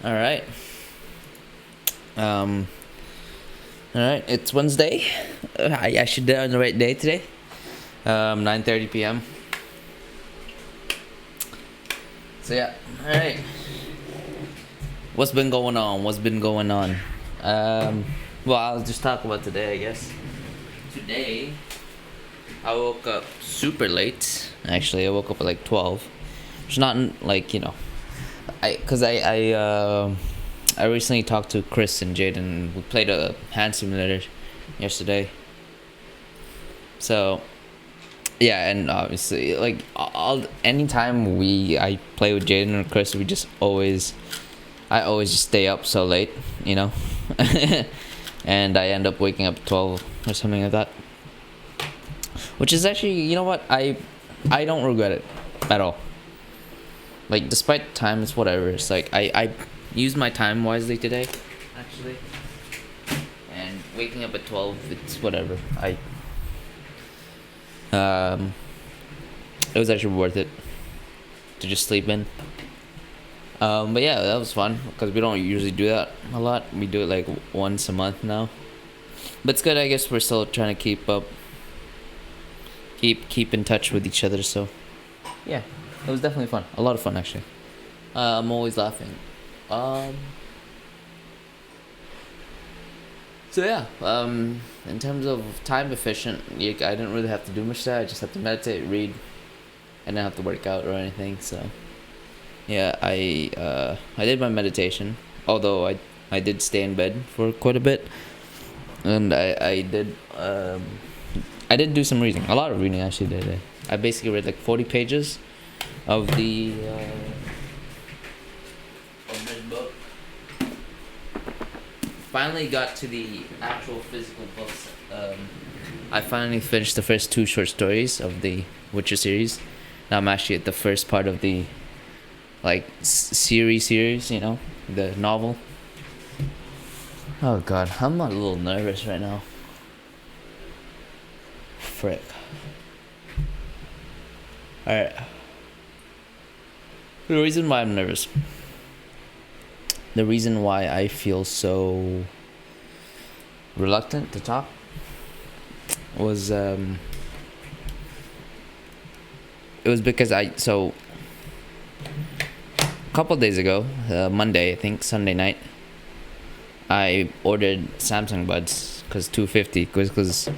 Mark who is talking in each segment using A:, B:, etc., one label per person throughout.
A: All right. Um. All right. It's Wednesday. I should do it on the right day today. 9:30 p.m. So yeah. All right. What's been going on? What's been going on? Well, I'll just talk about today, I guess. Today, I woke up super late. Actually, I woke up at like 12. It's not like I recently talked to Chris and Jaden. We played a hand simulator yesterday. So yeah, and obviously like all anytime I play with Jaden or Chris, I always just stay up so late, you know, and I end up waking up at 12 or something like that. Which is actually, you know what, I don't regret it at all. Like, despite time, it's whatever. It's like I used my time wisely today, actually. And waking up at 12, it's whatever. It was actually worth it to just sleep in. But yeah, that was fun because we don't usually do that a lot. We do it like once a month now. But it's good. I guess we're still trying to keep in touch with each other. So yeah, it was definitely fun. A lot of fun actually. I'm always laughing. Um. So yeah. In terms of time efficient, I didn't really have to do much there. I just had to meditate, read. I didn't have to work out or anything. So yeah, I did my meditation. Although I did stay in bed for quite a bit, and I did do some reading. A lot of reading actually today. I basically read like 40 pages of this book. Finally got to the actual physical books. I finally finished the first two short stories of the Witcher series. Now I'm actually at the first part of the like series, you know, the novel. Oh god, I'm a little nervous right now. Frick. Alright. The reason why I'm nervous. The reason why I feel so reluctant to talk was it was because a couple days ago, Monday I think, Sunday night, I ordered Samsung buds because 250 because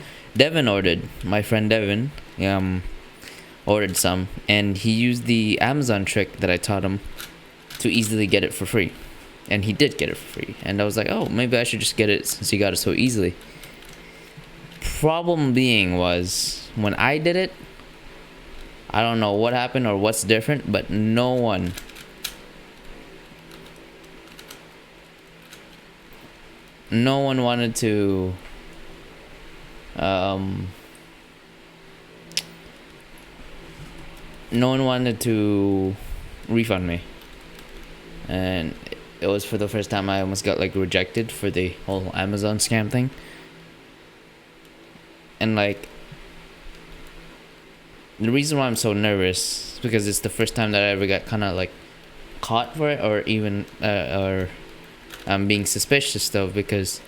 A: my friend Devin ordered some, and he used the Amazon trick that I taught him to easily get it for free. And he did get it for free. And I was like, oh, maybe I should just get it since he got it so easily. Problem being was, when I did it, I don't know what happened or what's different, but no one wanted to no one wanted to refund me. And it was for the first time I almost got like rejected for the whole Amazon scam thing. And like, the reason why I'm so nervous is because it's the first time that I ever got kind of like caught for it, or even or I'm being suspicious though, because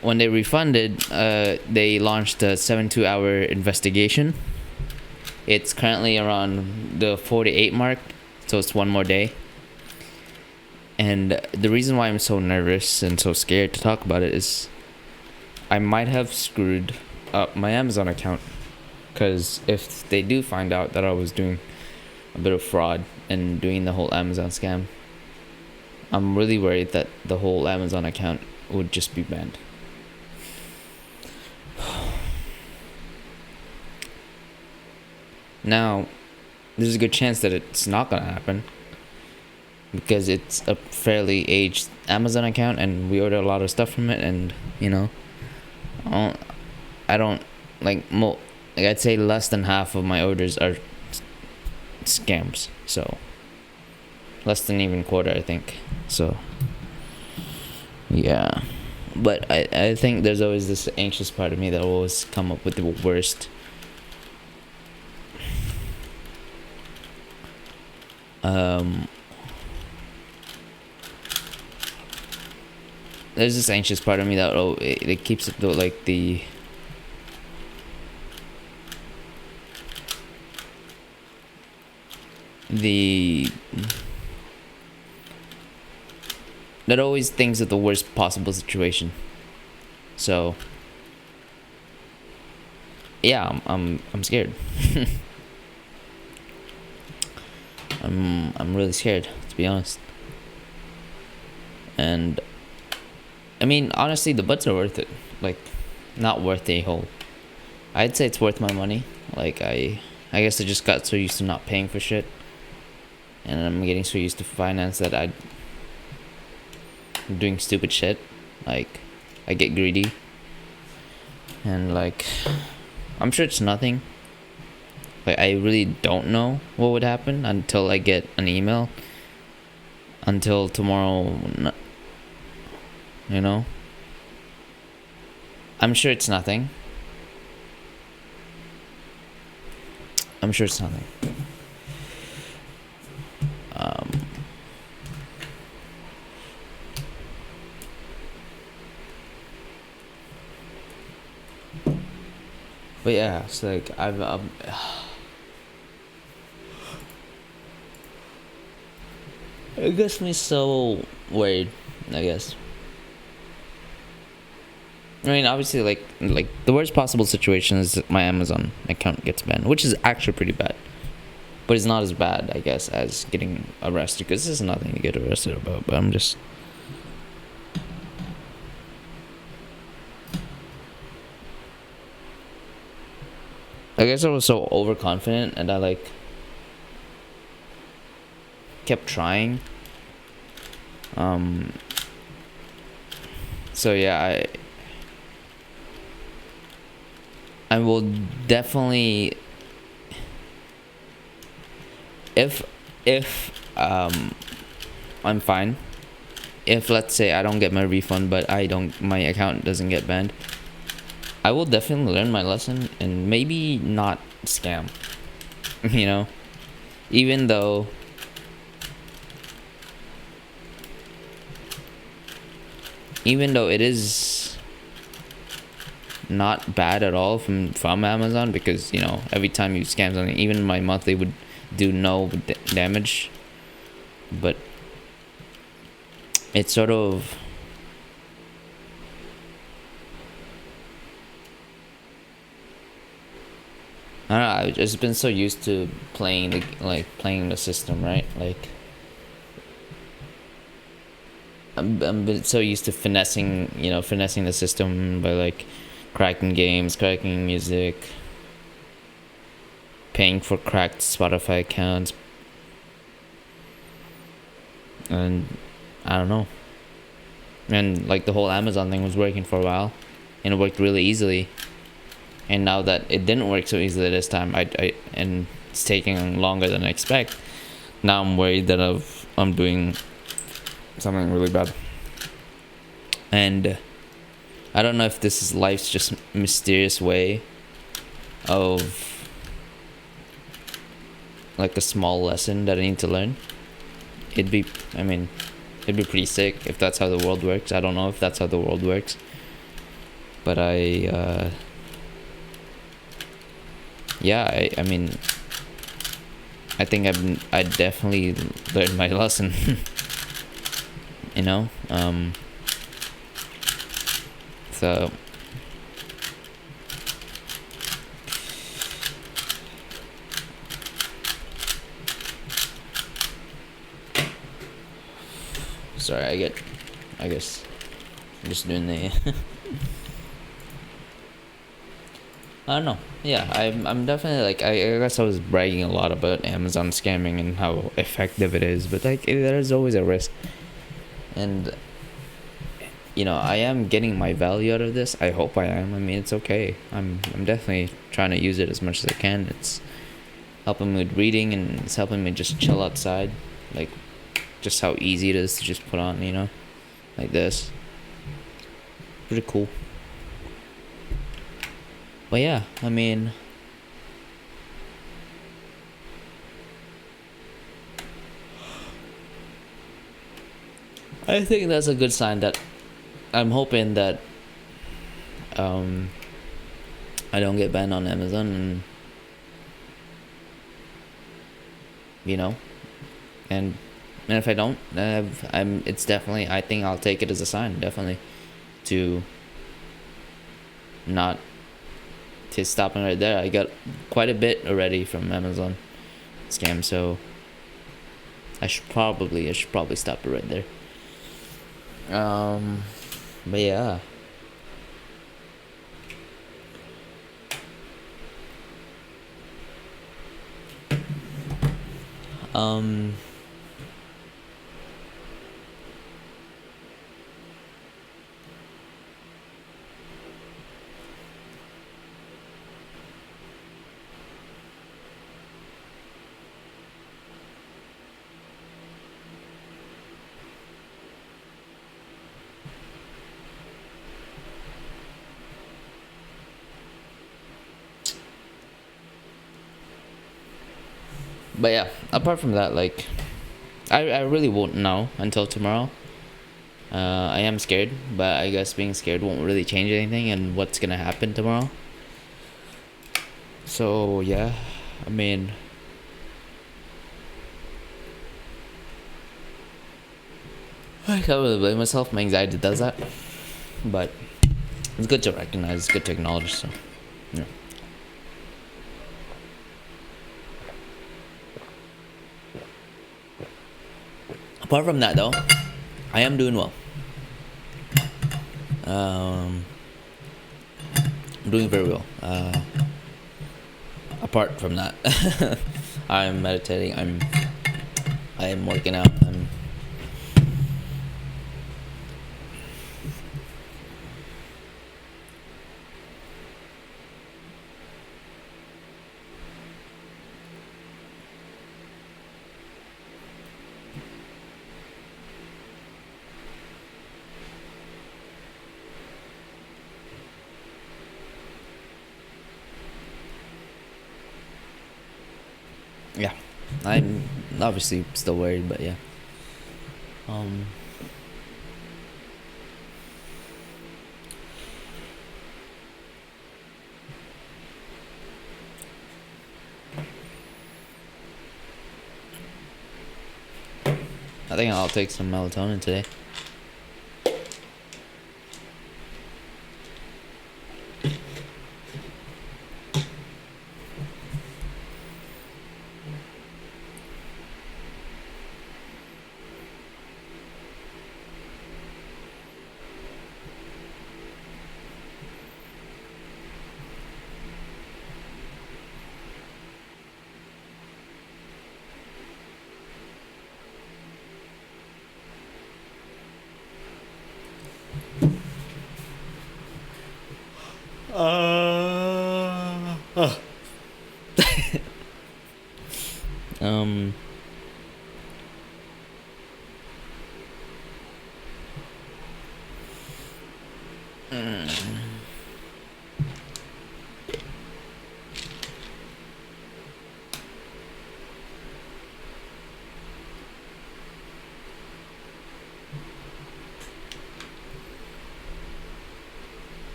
A: when they refunded, they launched a 72-hour investigation. It's currently around the 48 mark, so it's one more day. And the reason why I'm so nervous and so scared to talk about it is I might have screwed up my Amazon account. Because if they do find out that I was doing a bit of fraud and doing the whole Amazon scam, I'm really worried that the whole Amazon account would just be banned. Now, there's a good chance that it's not gonna happen, because it's a fairly aged Amazon account and we order a lot of stuff from it, and you know, I don't like I'd say less than half of my orders are scams, so less than even quarter, I think. So yeah, but I think there's always this anxious part of me that will always come up with the worst there's this anxious part of me that it keeps it like the that always thinks of the worst possible situation. So yeah, I'm scared. I'm really scared, to be honest. And I mean, honestly, the buds are worth it. Like, not worth a whole. I'd say it's worth my money. Like, I guess I just got so used to not paying for shit, and I'm getting so used to finance that I'm doing stupid shit. Like, I get greedy, and like, I'm sure it's nothing. Like, I really don't know what would happen until I get an email. Until tomorrow, you know? I'm sure it's nothing. I'm sure it's nothing. But yeah, it's like it gets me so worried, I guess. I mean, obviously, like the worst possible situation is that my Amazon account gets banned, which is actually pretty bad. But it's not as bad, I guess, as getting arrested, because this is nothing to get arrested about. But I'm just. I guess I was so overconfident, and I like kept trying. So yeah, I will definitely, if I'm fine. If, let's say, I don't get my refund, but my account doesn't get banned, I will definitely learn my lesson and maybe not scam. You know, even though it is not bad at all from Amazon, because you know, every time you scam something, even my monthly would do no damage, but it's sort of, I don't know, I've just been so used to playing the system, right? Like, I'm been so used to finessing the system by like cracking games, cracking music, paying for cracked Spotify accounts, and I don't know. And like the whole Amazon thing was working for a while, and it worked really easily. And now that it didn't work so easily this time, and it's taking longer than I expect. Now I'm worried that I'm doing something really bad. And I don't know if this is life's just mysterious way of like a small lesson that I need to learn. It'd be pretty sick if that's how the world works. I don't know if that's how the world works, but I mean, I think I definitely learned my lesson. You know, so sorry, I guess I'm just doing the I don't know. Yeah, I'm definitely like, I guess I was bragging a lot about Amazon scamming and how effective it is, but like there's always a risk. And you know, I am getting my value out of this. I hope I am. I mean, it's okay. I'm definitely trying to use it as much as I can. It's helping me with reading, and it's helping me just chill outside. Like, just how easy it is to just put on, you know, like this. Pretty cool. But yeah, I mean, I think that's a good sign that I'm hoping that um I don't get banned on Amazon, and you know, and if I don't, I'm. It's definitely. I think I'll take it as a sign, definitely, to not to stopping right there. I got quite a bit already from Amazon scam, so I should probably stop it right there. But yeah. Um. But yeah, apart from that, like, I really won't know until tomorrow. I am scared, but I guess being scared won't really change anything and what's gonna happen tomorrow. So yeah, I mean, I can't really blame myself. My anxiety does that, but it's good to recognize. It's good to acknowledge. So, yeah. Apart from that, though, I am doing well. I'm doing very well. Apart from that, I'm meditating. I am working out. Yeah, I'm obviously still worried, but yeah. Um. I think I'll take some melatonin today. Um.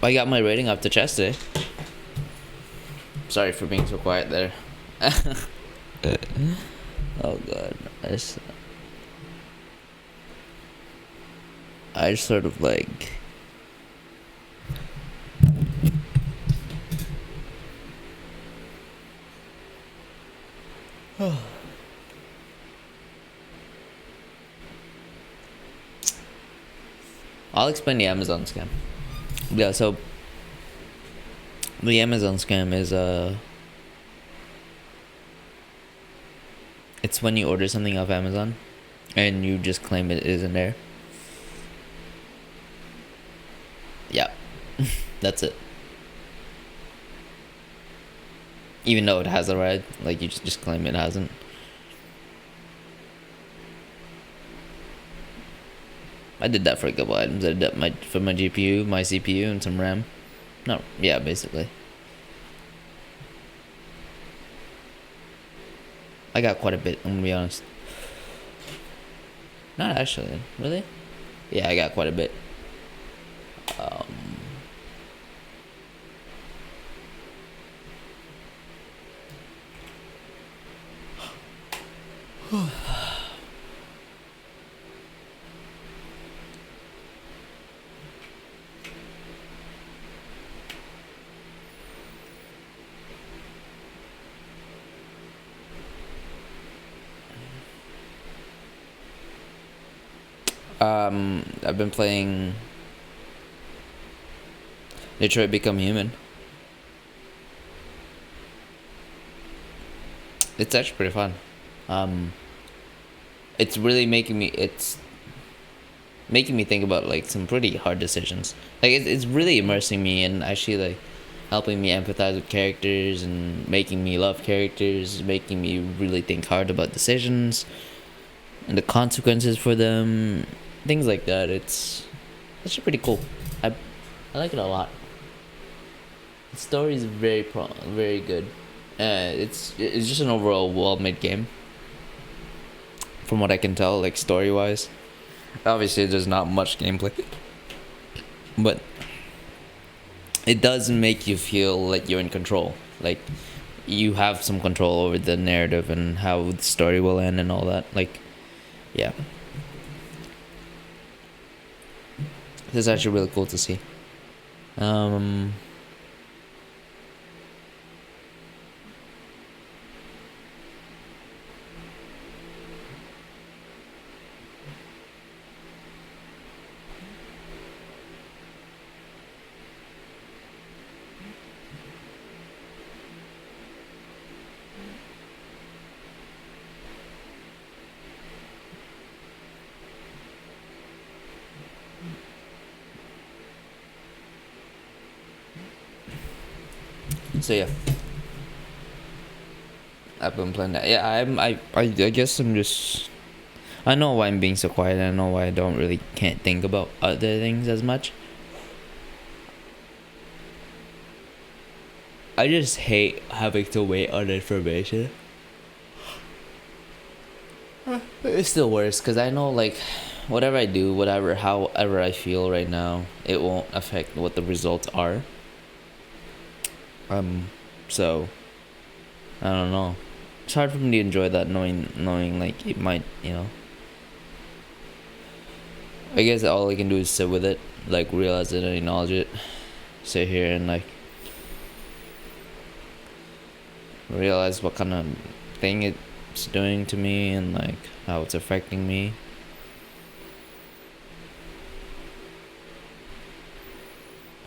A: I got my rating off the chest today. Sorry for being so quiet there. Oh god, I just sort of like. I'll explain the Amazon scam. Yeah, so the Amazon scam is it's when you order something off Amazon and you just claim it isn't there. Yeah. That's it. Even though it has a ride, like you just claim it hasn't. I did that for a couple items. I did that for my GPU, my CPU, and some RAM. No, yeah, basically. I got quite a bit, I'm gonna be honest. Not actually. Really? Yeah, I got quite a bit. Um, I've been playing Detroit Become Human. It's actually pretty fun. Um, it's really making me think about like some pretty hard decisions. Like it's really immersing me and actually like helping me empathize with characters and making me love characters, making me really think hard about decisions and the consequences for them, things like that. It's actually pretty cool. I like it a lot. The story is very good. It's just an overall well made game, from what I can tell, like story wise. Obviously, there's not much gameplay, but it does make you feel like you're in control. Like you have some control over the narrative and how the story will end and all that. Like, yeah, this is actually really cool to see. Um, so yeah, I've been playing that. Yeah, I guess I'm just. I know why I'm being so quiet. I know why I don't really can't think about other things as much. I just hate having to wait on information. It's still worse because I know like whatever I do, whatever however I feel right now, it won't affect what the results are. Um, so I don't know. It's hard for me to enjoy that knowing like it might I guess all I can do is sit with it, like realize it and acknowledge it. Sit here and like realize what kind of thing it's doing to me and like how it's affecting me.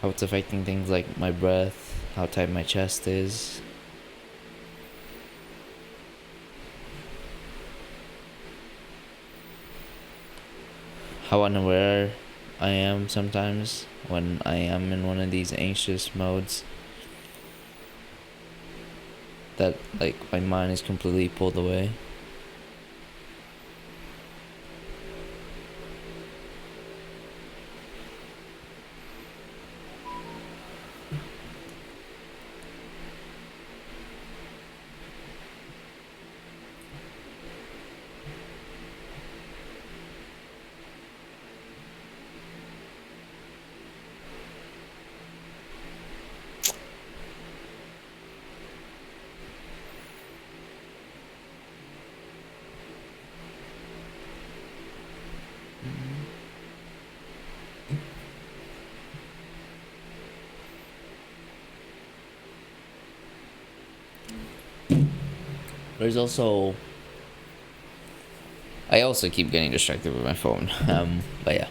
A: How it's affecting things like my breath, how tight my chest is. How unaware I am sometimes when I am in one of these anxious modes. That like my mind is completely pulled away. There's also I also keep getting distracted with my phone. But yeah.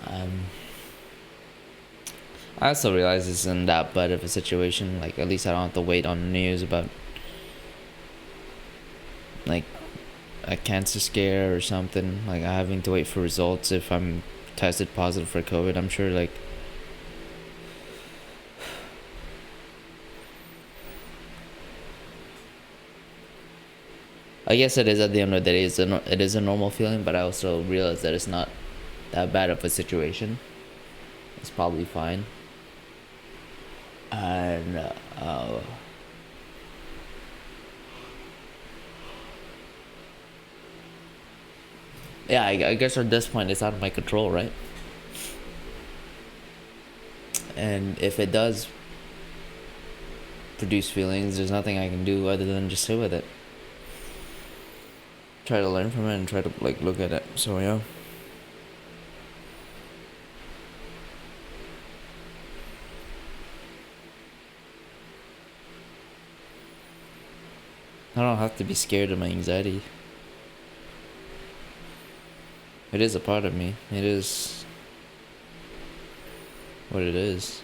A: Um, I also realize it's in that bad of a situation. Like at least I don't have to wait on news about like a cancer scare or something. Like having to wait for results if I'm tested positive for COVID. I'm sure like I guess it is at the end of the day. It is a normal feeling, but I also realize that it's not that bad of a situation. It's probably fine. And Yeah, I guess at this point it's out of my control, right? And if it does produce feelings, there's nothing I can do other than just sit with it. Try to learn from it and try to like look at it. So yeah. I don't have to be scared of my anxiety. It is a part of me. It is what it is.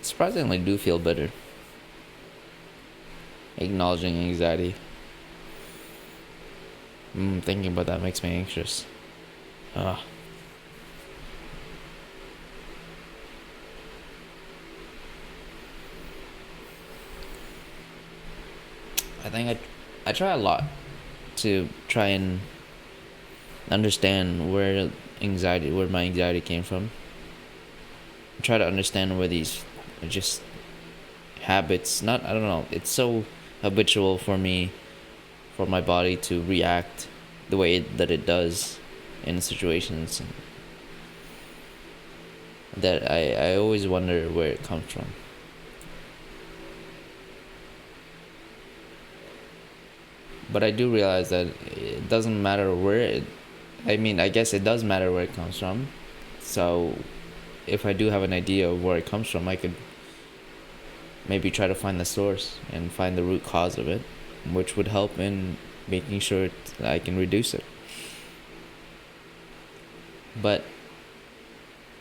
A: Surprisingly, do feel better. Acknowledging anxiety. Thinking about that makes me anxious. Ah. I think I try a lot to try and understand where my anxiety came from. I try to understand where these are just habits. Not I don't know. It's so habitual for me, for my body to react the way that it does in situations that I always wonder where it comes from. But I do realize that it doesn't matter where it. I mean, I guess it does matter where it comes from. So, if I do have an idea of where it comes from, I could maybe try to find the source and find the root cause of it, which would help in making sure that I can reduce it. But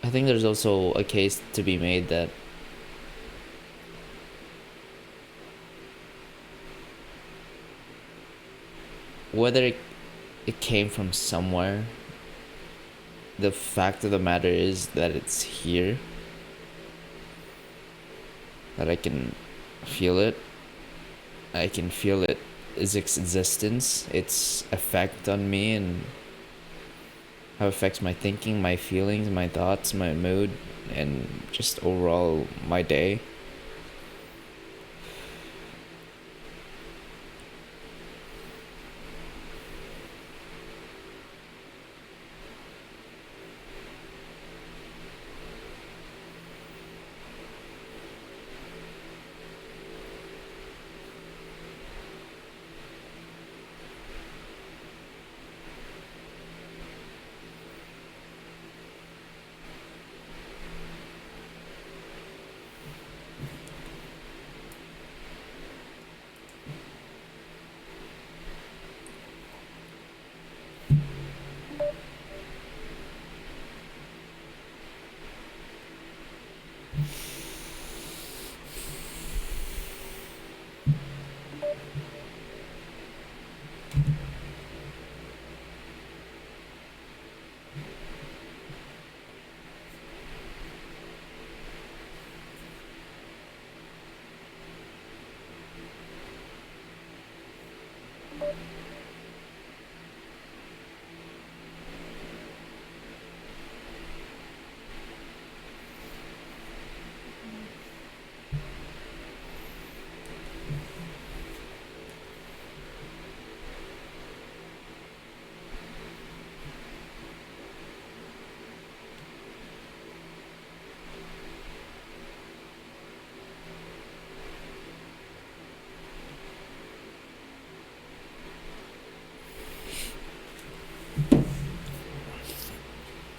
A: I think there's also a case to be made that whether it came from somewhere, the fact of the matter is that it's here, that I can feel it. I can feel its existence, its effect on me, and how it affects my thinking, my feelings, my thoughts, my mood, and just overall my day.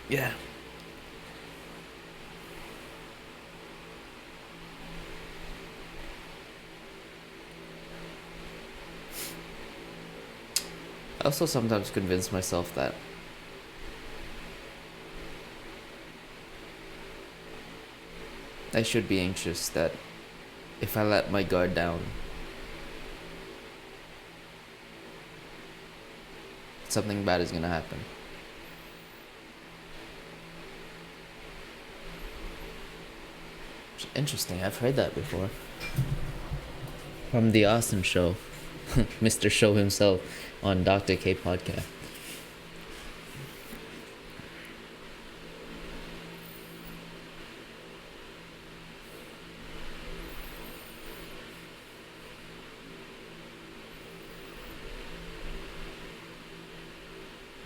A: Yeah. I also sometimes convince myself that I should be anxious, that if I let my guard down, something bad is gonna happen. Interesting, I've heard that before. From The Austin Show, Mr. Show himself on Dr. K podcast.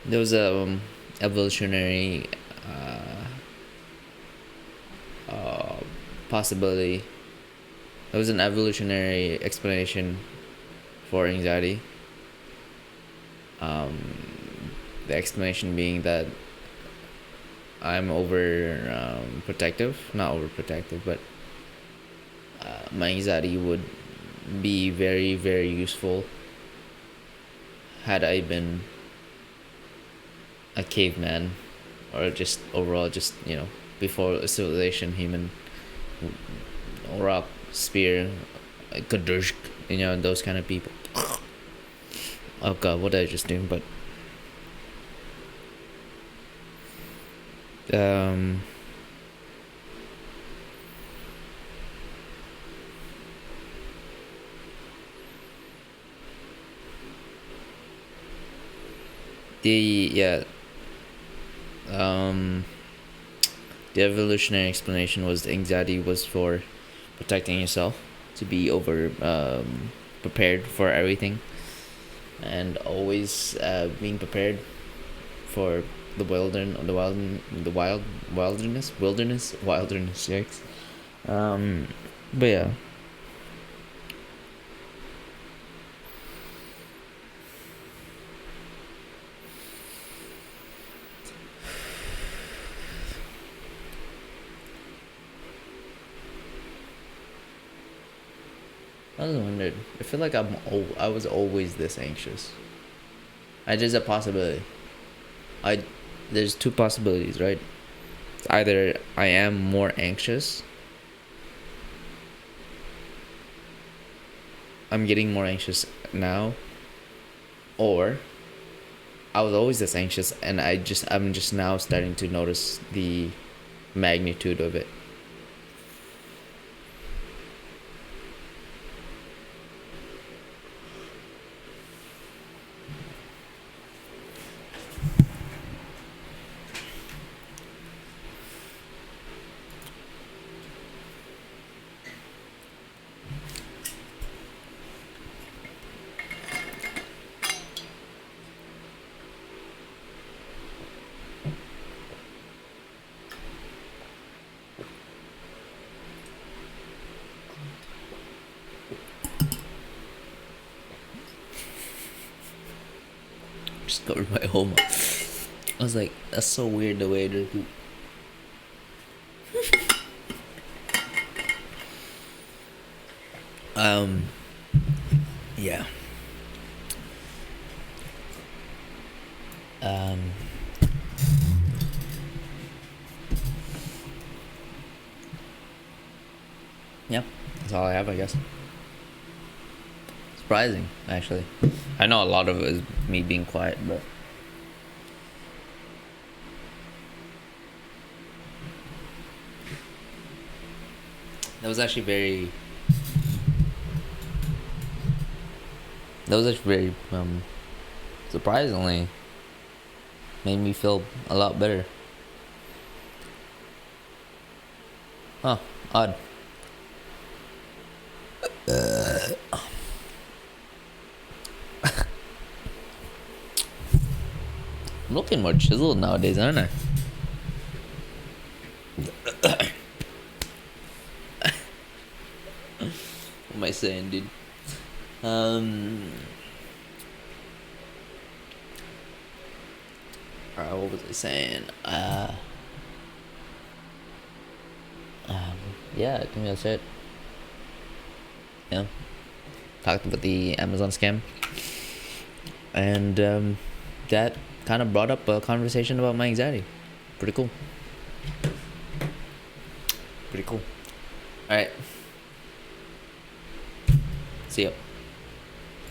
A: There was a evolutionary uh, possibility. There was an evolutionary explanation for anxiety. The explanation being that I'm over protective, not overprotective, but my anxiety would be very, very useful had I been a caveman, or just overall, just before civilization, human, rock, spear, Kadursk, those kind of people. Oh god, what did I just do? But um the yeah um the evolutionary explanation was anxiety was for protecting yourself, to be over prepared for everything, and always being prepared for the wilderness, yikes. But yeah. I was wondered. I feel like I was always this anxious. There's a possibility. I There's two possibilities, right? It's either I am more anxious, I'm getting more anxious now, or I was always this anxious and I'm just now starting to notice the magnitude of it. Just covered my whole mouth. I was like, that's so weird the way to do. Um, yeah. Um, yeah, that's all I have, I guess. Surprising, actually. I know a lot of it is me being quiet, but that was actually very. That was actually very surprisingly made me feel a lot better. Huh? Odd. I'm looking more chiseled nowadays, aren't I? What am I saying, dude? Um, what was I saying? Yeah, I think that's it. Yeah, talked about the Amazon scam, and that kind of brought up a conversation about my anxiety. Pretty cool. Pretty cool. All right. See ya.